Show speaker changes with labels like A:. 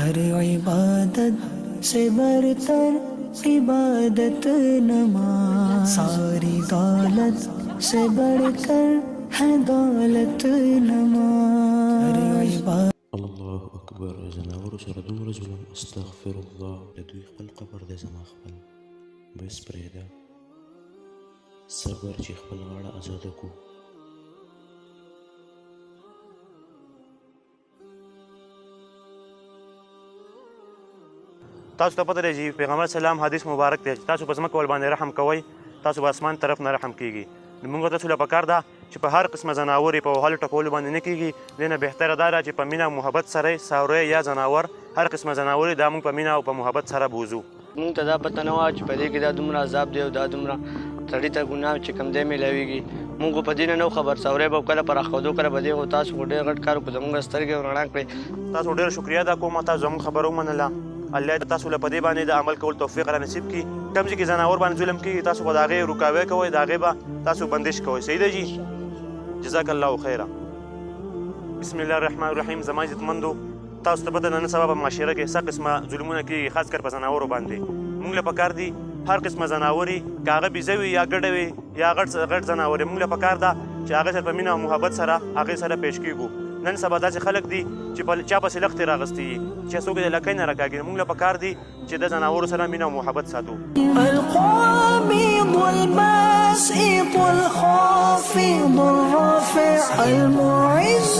A: हर इबादत से बरतर इबादत नमाज, सारी दौलत से बढ़कर है दौलत नमाज। हर इबादत
B: الله أكبر. زناور سره دومره ظلم، استغفر الله. د دوی خپل قبر دی زما خپل، بس پرېږده صبر چې خپل غاړه ازاده کو.
C: تاسو ته پته دی چې پیغمبر سلام حدیث مبارک دی چې تاسو په ځمکه ول باندې رحم کوئ، تاسو به اسمان طرف نه رحم کیږي. موږ تاسو له پکار ده چې په هر قسمه ځناور په وهلو ټکولو باندې نه کیږي. دې نه بهتره دا ده چې په مینه او محبت سره ساروی یا ځناور هر قسمه ځناور دا موږ په مینه او په محبت سره بوزو.
D: موږ ته دا پته نه وه چې په دې کې دا دومره عذاب دی او دا دومره سړي ته ګناه چې کوم دی میلاویږي. موږ په دې نه خبر، سوری به کله په راښودو کله به دې خو تاسو خو ډېر غټ کار وکړو، زموږ سترګې رڼا کړې.
C: تاسو ډېر شکریا ادا کوم، تاسو زموږ خبره ومنله. الله دې تاسو له په دې باندې د عمل کول توفیق را نصیب کړي. کوم ځای کې ځناور باندې ظلم کېږي تاسو به د هغې رکاوی کوئ، د هغې به تاسو بندش کوئ. صحیح ده جي؟ جزاک الله خیره. بسم الله الرحمن الرحیم. زما عزتمندو، تاسو ته پته ده نن سبا په معاشره کې څه قسمه ظلمونه کېږي، خاص کر په ځناورو باندې. موږ له پکار دي هر قسمه ځناور وي، که هغه بیزه وي یا ګډه وي یا غټ ځناور وي، موږ له پکار ده چې هغې سره په مینه او محبت سره هغې سره پیش کېږو. نن سبا داسې خلک دي چې په چا پسې لښتې راغستې وي چې څوک د لکۍ نه راکاږي. موږ له پکار دي چې د ځناورو سره مینه او محبت ساتو.
A: القابض الباسط الخافض الرافع المعز